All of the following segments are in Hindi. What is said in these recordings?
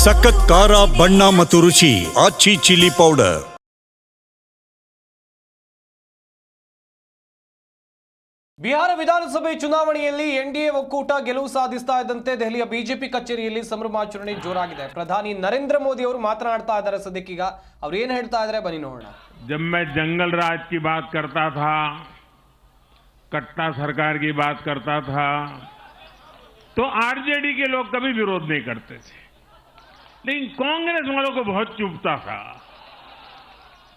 ಸಖತ್ ಖಾರ ಬಣ್ಣ ಮತ್ತು ರುಚಿ ಆಚಿ ಚಿಲ್ಲಿ ಪೌಡರ್. ಬಿಹಾರ ವಿಧಾನಸಭೆ ಚುನಾವಣೆಯಲ್ಲಿ ಎನ್ಡಿಎ ಒಕ್ಕೂಟ ಗೆಲುವು ಸಾಧಿಸ್ತಾ ಇದ್ದಂತೆ ದೆಹಲಿಯ ಬಿಜೆಪಿ ಕಚೇರಿಯಲ್ಲಿ ಸಂಭ್ರಮಾಚರಣೆ ಜೋರಾಗಿದೆ. ಪ್ರಧಾನಿ ನರೇಂದ್ರ ಮೋದಿ ಅವರು ಮಾತನಾಡ್ತಾ ಇದ್ದಾರೆ. ಸದ್ಯಕ್ಕೀಗ ಅವ್ರು ಏನು ಹೇಳ್ತಾ ಇದ್ದಾರೆ ಬನ್ನಿ ನೋಡೋಣ. जब मैं जंगल राज की बात करता था, कट्टा सरकार की बात करता था, तो आरजेडी के लोग कभी विरोध नहीं करते थे, लेकिन कांग्रेस वालों को बहुत चुभता था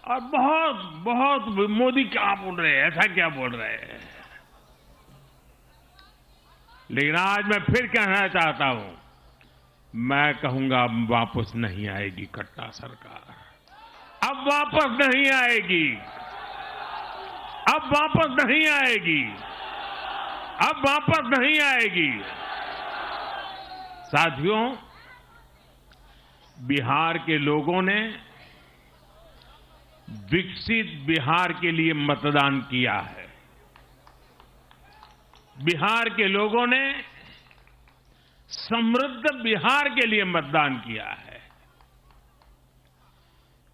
और बहुत बहुत मोदी क्या बोल रहे हैं, ऐसा क्या बोल रहे हैं. लेकिन आज मैं फिर कहना चाहता हूं, मैं कहूंगा अब वापस नहीं आएगी कट्टा सरकार, अब वापस नहीं आएगी, अब वापस नहीं आएगी, अब वापस नहीं आएगी. साथियों, बिहार के लोगों ने विकसित बिहार के लिए मतदान किया है. बिहार के लोगों ने समृद्ध बिहार के लिए मतदान किया है.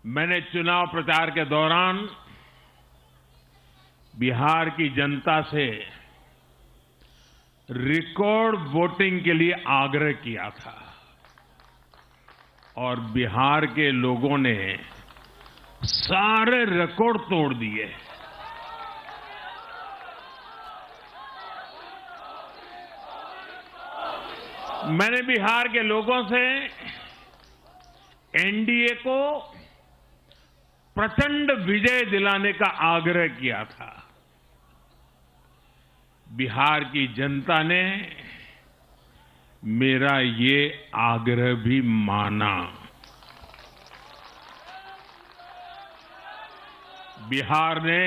मैंने चुनाव प्रचार के दौरान बिहार की जनता से रिकॉर्ड वोटिंग के लिए आग्रह किया था और बिहार के लोगों ने सारे रिकॉर्ड तोड़ दिए. मैंने बिहार के लोगों से एनडीए को प्रचंड विजय दिलाने का आग्रह किया था. बिहार की जनता ने मेरा ये आग्रह भी माना. बिहार ने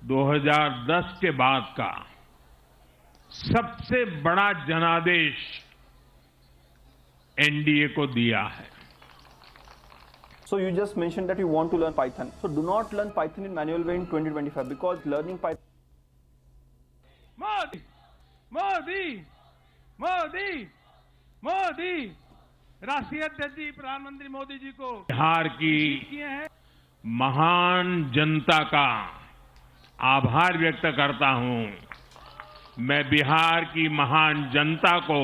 2010 के बाद का सबसे बड़ा जनादेश एनडीए को दिया है. So you just mentioned that you want to learn Python. So do not learn Python in manual way in 2025 because learning Python. Modi Modi Modi Modi राष्ट्रीय अध्यक्ष जी प्रधानमंत्री मोदी जी को बिहार की महान जनता का आभार व्यक्त करता हूं. मैं बिहार की महान जनता को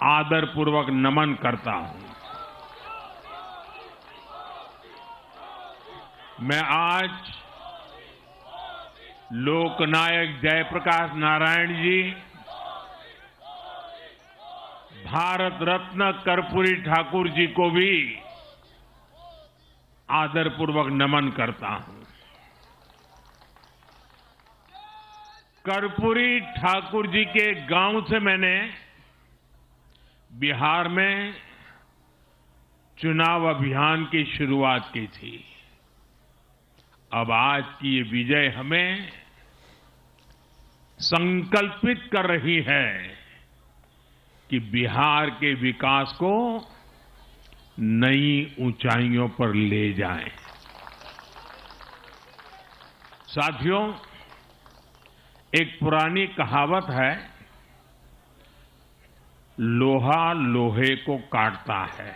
आदरपूर्वक नमन करता हूं. मैं आज लोकनायक जयप्रकाश नारायण जी, भारत रत्न कर्पूरी ठाकुर जी को भी आदरपूर्वक नमन करता हूं. कर्पूरी ठाकुर जी के गांव से मैंने बिहार में चुनाव अभियान की शुरुआत की थी. अब आज की ये विजय हमें संकल्पित कर रही है कि बिहार के विकास को नई ऊंचाइयों पर ले जाएं. साथियों, एक पुरानी कहावत है, लोहा लोहे को काटता है.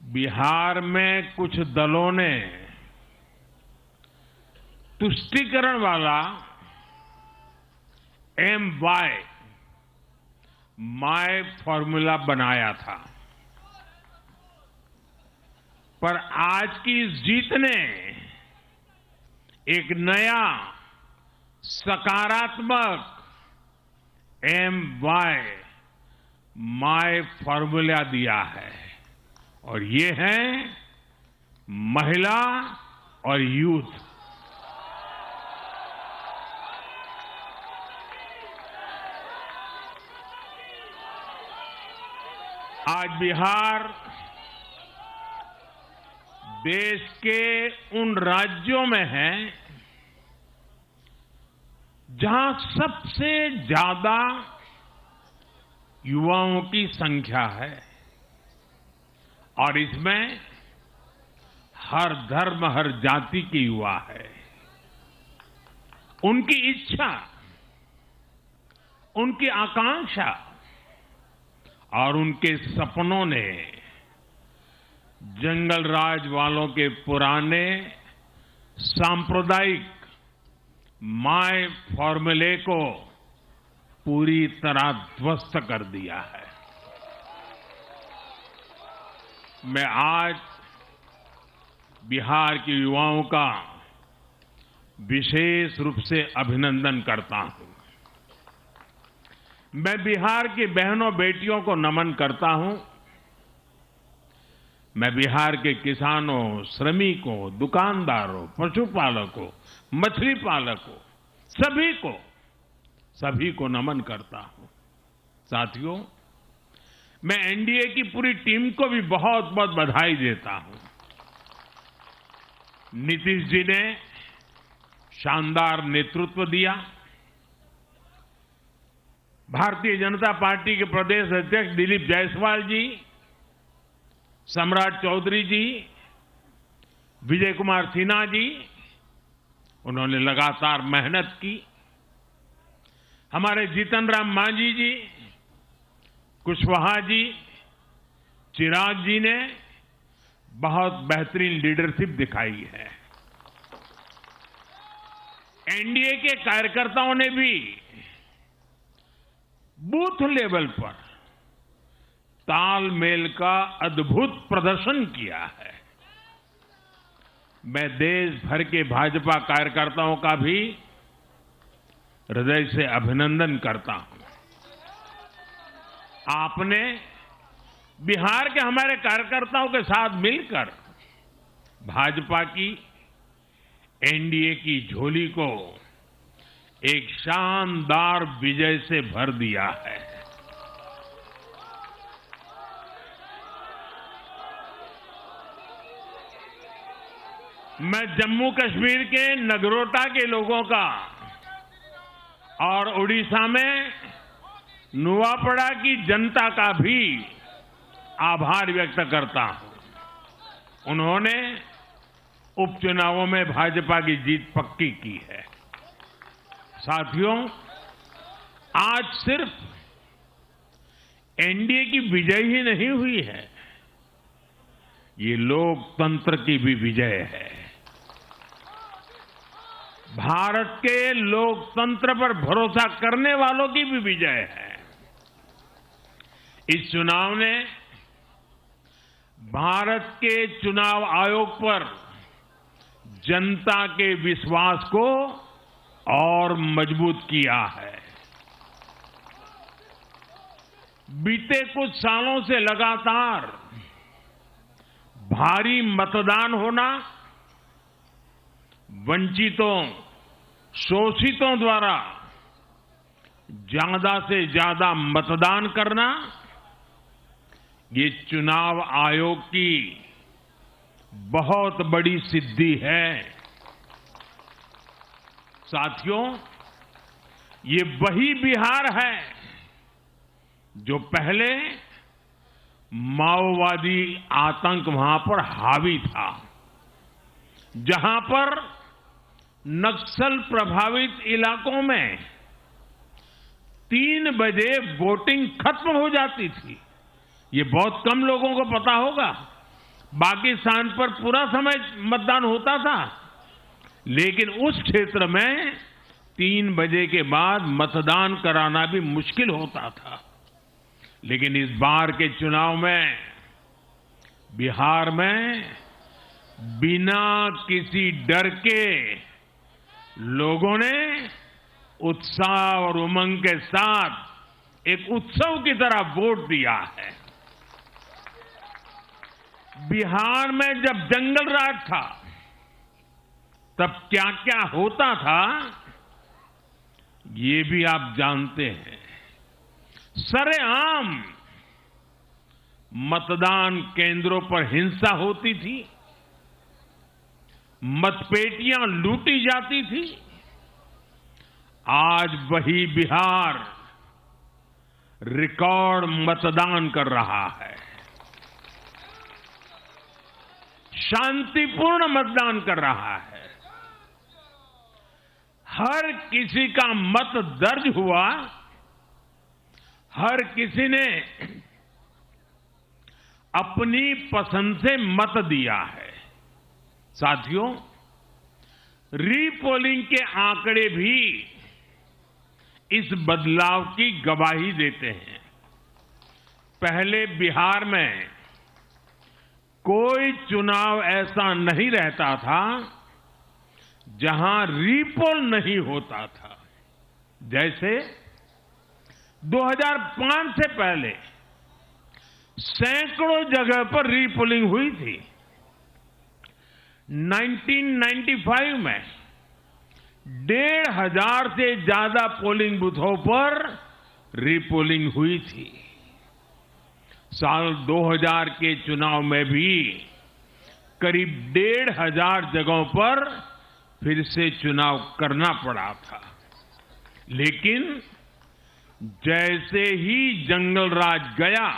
बिहार में कुछ दलों ने तुष्टीकरण वाला MY माय फॉर्मूला बनाया था, पर आज की इस जीत ने एक नया सकारात्मक MY माय फॉर्मूला दिया है और ये है महिला और यूथ. आज बिहार देश के उन राज्यों में है जहां सबसे ज्यादा युवाओं की संख्या है और इसमें हर धर्म हर जाति के युवा है। उनकी इच्छा उनकी आकांक्षा और उनके सपनों ने जंगल राज वालों के पुराने सांप्रदायिक माय फॉर्मूले को पूरी तरह ध्वस्त कर दिया है। मैं आज बिहार के युवाओं का विशेष रूप से अभिनंदन करता हूं। मैं बिहार की बहनों बेटियों को नमन करता हूं। मैं बिहार के किसानों, श्रमिकों, दुकानदारों, पशुपालकों, मछली पालकों, सभी को नमन करता हूं। साथियों, मैं एनडीए की पूरी टीम को भी बहुत बहुत बधाई देता हूं। नीतीश जी ने शानदार नेतृत्व दिया। भारतीय जनता पार्टी के प्रदेश अध्यक्ष दिलीप जायसवाल जी, सम्राट चौधरी जी, विजय कुमार सिन्हा जी, उन्होंने लगातार मेहनत की। हमारे जीतन राम मांझी जी, कुशवाहा जी, चिराग जी ने बहुत बेहतरीन लीडरशिप दिखाई है। एनडीए के कार्यकर्ताओं ने भी बूथ लेवल पर तालमेल का अद्भुत प्रदर्शन किया है। मैं देश भर के भाजपा कार्यकर्ताओं का भी हृदय से अभिनंदन करता हूं। आपने बिहार के हमारे कार्यकर्ताओं के साथ मिलकर भाजपा की एनडीए की झोली को एक शानदार विजय से भर दिया है। मैं जम्मू कश्मीर के नगरोटा के लोगों का और उड़ीसा में नुआपड़ा की जनता का भी आभार व्यक्त करता हूं। उन्होंने उपचुनावों में भाजपा की जीत पक्की की है। साथियों, आज सिर्फ एनडीए की विजय ही नहीं हुई है, ये लोकतंत्र की भी विजय है। भारत के लोकतंत्र पर भरोसा करने वालों की भी विजय है। इस चुनाव ने भारत के चुनाव आयोग पर जनता के विश्वास को और मजबूत किया है। बीते कुछ सालों से लगातार भारी मतदान होना, वंचितों, शोषितों द्वारा ज्यादा से ज्यादा मतदान करना, ये चुनाव आयोग की बहुत बड़ी सिद्धि है। साथियों, ये वही बिहार है जो पहले माओवादी आतंक वहां पर हावी था, जहां पर नक्सल प्रभावित इलाकों में 3 बजे वोटिंग खत्म हो जाती थी। ये बहुत कम लोगों को पता होगा। बाकी स्थान पर पूरा समय मतदान होता था, लेकिन उस क्षेत्र में 3 बजे के बाद मतदान कराना भी मुश्किल होता था। लेकिन इस बार के चुनाव में बिहार में बिना किसी डर के लोगों ने उत्साह और उमंग के साथ एक उत्सव की तरह वोट दिया है। बिहार में जब जंगल राज था, तब क्या क्या होता था ये भी आप जानते हैं। सरेआम मतदान केंद्रों पर हिंसा होती थी, मतपेटियां लूटी जाती थी। आज वही बिहार रिकॉर्ड मतदान कर रहा है। शांतिपूर्ण मतदान कर रहा है। हर किसी का मत दर्ज हुआ हर किसी ने अपनी पसंद से मत दिया है। साथियों, रीपोलिंग के आंकड़े भी इस बदलाव की गवाही देते हैं। पहले बिहार में कोई चुनाव ऐसा नहीं रहता था जहां रीपोल नहीं होता था। जैसे 2005 से पहले सैकड़ों जगह पर रीपोलिंग हुई थी। 1995 में 1,500 से ज्यादा पोलिंग बूथों पर रीपोलिंग हुई थी। साल 2000 के चुनाव में भी करीब 1,500 जगहों पर फिर से चुनाव करना पड़ा था। लेकिन जैसे ही जंगल राज गया,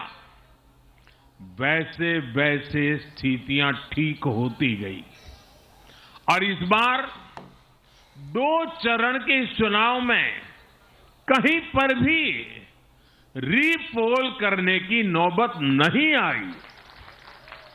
वैसे वैसे स्थितियां ठीक होती गई और इस बार 2 चरण के इस चुनाव में कहीं पर भी रीपोल करने की नौबत नहीं आई।